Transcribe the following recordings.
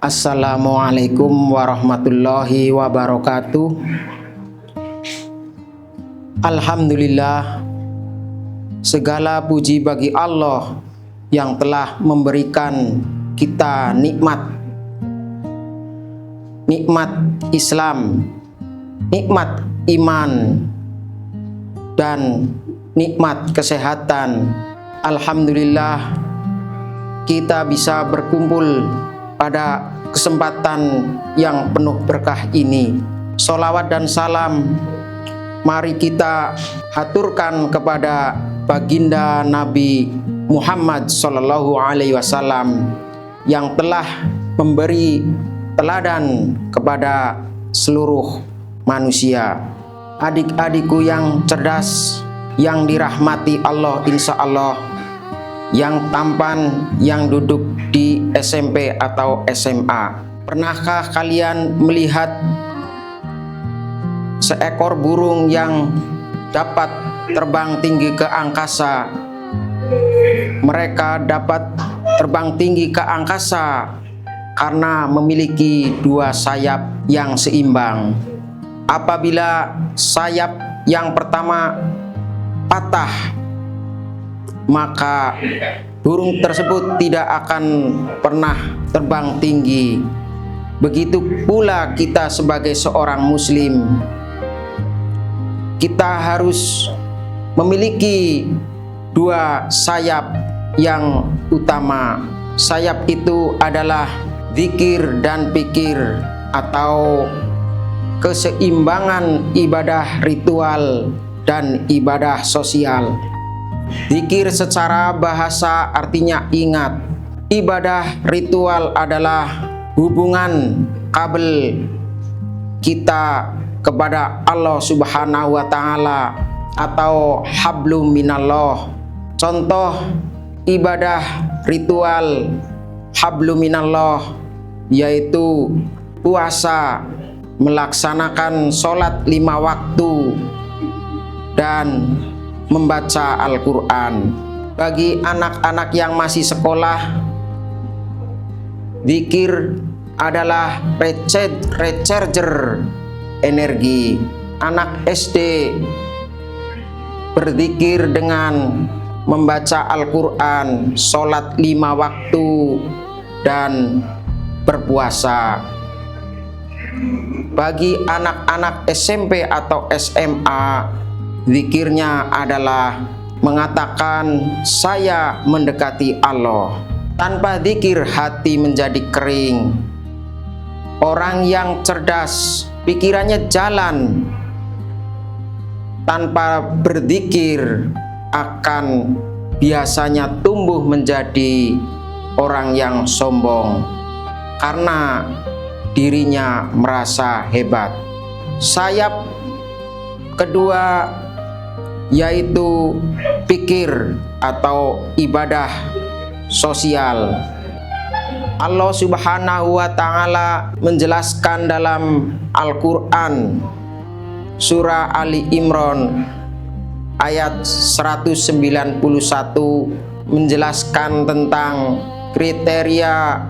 Assalamualaikum warahmatullahi wabarakatuh. Alhamdulillah, segala puji bagi Allah yang telah memberikan kita nikmat Islam, nikmat iman, dan nikmat kesehatan. Alhamdulillah, kita bisa berkumpul pada kesempatan yang penuh berkah ini. Sholawat dan salam mari kita haturkan kepada baginda Nabi Muhammad Sallallahu Alaihi Wasallam yang telah memberi teladan kepada seluruh manusia. Adik-adikku yang cerdas, yang dirahmati Allah, insya Allah, yang tampan, yang duduk di SMP atau SMA. Pernahkah kalian melihat seekor burung yang dapat terbang tinggi ke angkasa? Mereka dapat terbang tinggi ke angkasa karena memiliki dua sayap yang seimbang. Apabila sayap yang pertama patah, maka burung tersebut tidak akan pernah terbang tinggi. Begitu pula kita sebagai seorang muslim, kita harus memiliki dua sayap yang utama. Sayap itu adalah zikir dan pikir atau keseimbangan ibadah ritual dan ibadah sosial. Zikir secara bahasa artinya ingat. Ibadah ritual adalah hubungan kabel kita kepada Allah Subhanahu wa Ta'ala atau hablum minallah. Contoh ibadah ritual hablum minallah yaitu puasa, melaksanakan sholat 5 waktu, dan membaca Al-Quran. Bagi anak-anak yang masih sekolah, zikir adalah recharger energi. Anak SD berzikir dengan membaca Al-Quran, sholat 5 waktu, dan berpuasa. Bagi anak-anak SMP atau SMA, zikirnya adalah mengatakan saya mendekati Allah. Tanpa zikir hati menjadi kering. Orang yang cerdas pikirannya jalan. Tanpa berzikir akan biasanya tumbuh menjadi orang yang sombong karena dirinya merasa hebat. Sayap kedua yaitu pikir atau ibadah sosial. Allah Subhanahu wa Ta'ala menjelaskan dalam Al-Quran surah Ali Imran ayat 191 menjelaskan tentang kriteria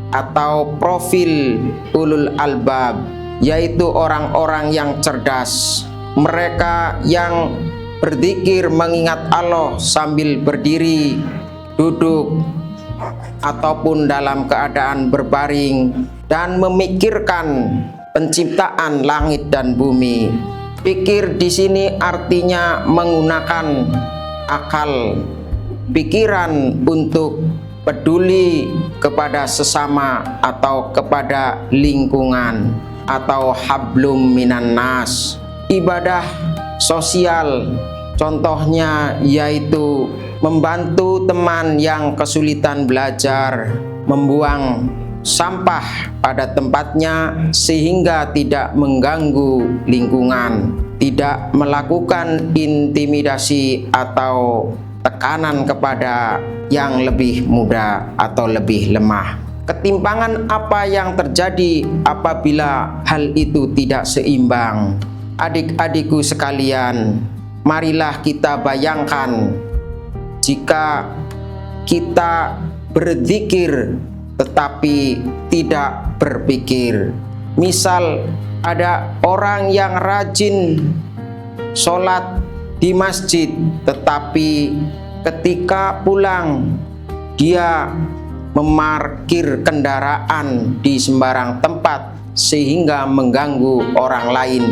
atau profil ulul albab, yaitu orang-orang yang cerdas. Mereka yang berzikir mengingat Allah sambil berdiri, duduk, ataupun dalam keadaan berbaring dan memikirkan penciptaan langit dan bumi. Pikir di sini artinya menggunakan akal, pikiran untuk peduli kepada sesama atau kepada lingkungan atau hablum minan nas. Ibadah sosial contohnya yaitu membantu teman yang kesulitan belajar, membuang sampah pada tempatnya sehingga tidak mengganggu lingkungan, tidak melakukan intimidasi atau tekanan kepada yang lebih muda atau lebih lemah. Ketimpangan apa yang terjadi apabila hal itu tidak seimbang? Adik-adikku sekalian, marilah kita bayangkan jika kita berzikir tetapi tidak berpikir. Misal ada orang yang rajin sholat di masjid, tetapi ketika pulang dia memarkir kendaraan di sembarang tempat sehingga mengganggu orang lain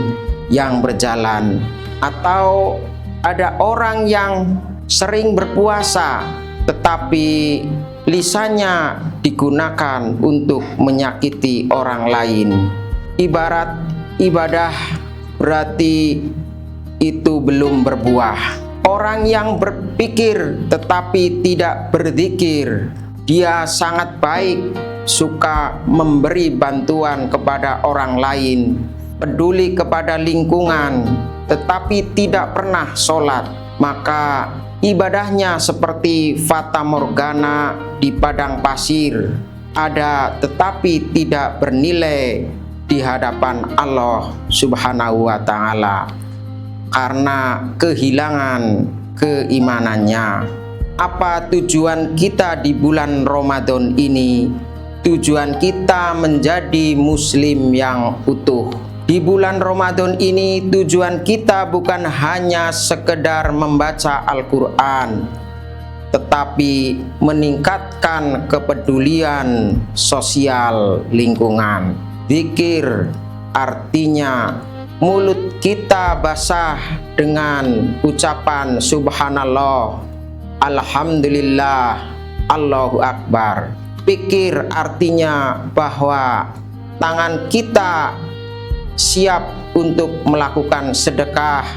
yang berjalan. Atau ada orang yang sering berpuasa tetapi lisannya digunakan untuk menyakiti orang lain. Ibarat ibadah berarti itu belum berbuah. Orang yang berpikir tetapi tidak berzikir, dia sangat baik, suka memberi bantuan kepada orang lain, peduli kepada lingkungan, tetapi tidak pernah sholat, maka ibadahnya seperti fata morgana di padang pasir, ada tetapi tidak bernilai di hadapan Allah Subhanahu wa Ta'ala karena kehilangan keimanannya. Apa tujuan kita di bulan Ramadan ini? Tujuan kita menjadi muslim yang utuh. Di bulan Ramadan ini tujuan kita bukan hanya sekedar membaca Al-Quran, tetapi meningkatkan kepedulian sosial lingkungan. Zikir artinya mulut kita basah dengan ucapan subhanallah, alhamdulillah, Allahu Akbar. Pikir artinya bahwa tangan kita siap untuk melakukan sedekah,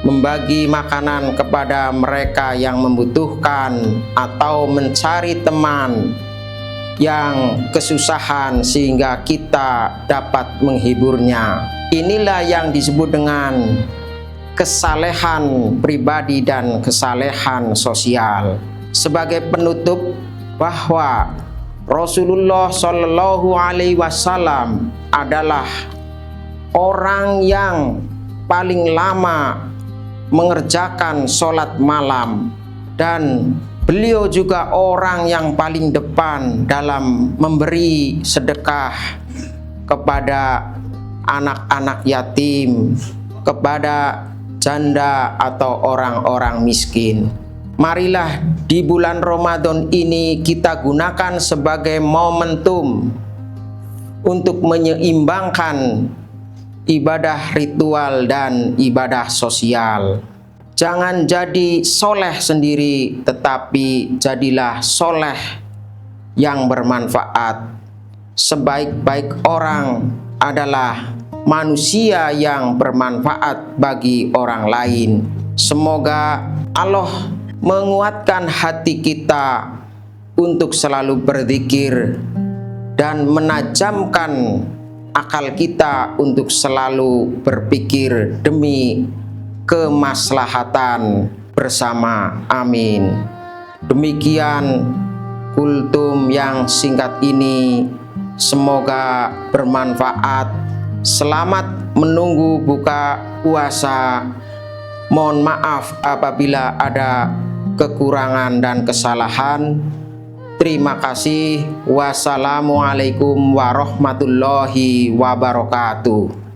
membagi makanan kepada mereka yang membutuhkan, atau mencari teman yang kesusahan sehingga kita dapat menghiburnya. Inilah yang disebut dengan kesalehan pribadi dan kesalehan sosial. Sebagai penutup, bahwa Rasulullah Shallallahu Alaihi Wasallam adalah orang yang paling lama mengerjakan sholat malam, dan beliau juga orang yang paling depan dalam memberi sedekah kepada anak-anak yatim, kepada janda atau orang-orang miskin. Marilah di bulan Ramadan ini kita gunakan sebagai momentum untuk menyeimbangkan ibadah ritual dan ibadah sosial. Jangan jadi soleh sendiri, tetapi jadilah soleh yang bermanfaat. Sebaik-baik orang adalah manusia yang bermanfaat bagi orang lain. Semoga Allah menguatkan hati kita untuk selalu berzikir dan menajamkan akal kita untuk selalu berpikir demi kemaslahatan bersama. Amin. Demikian kultum yang singkat ini, semoga bermanfaat. Selamat menunggu buka puasa. Mohon maaf apabila ada kekurangan dan kesalahan. Terima kasih. Wassalamualaikum warahmatullahi wabarakatuh.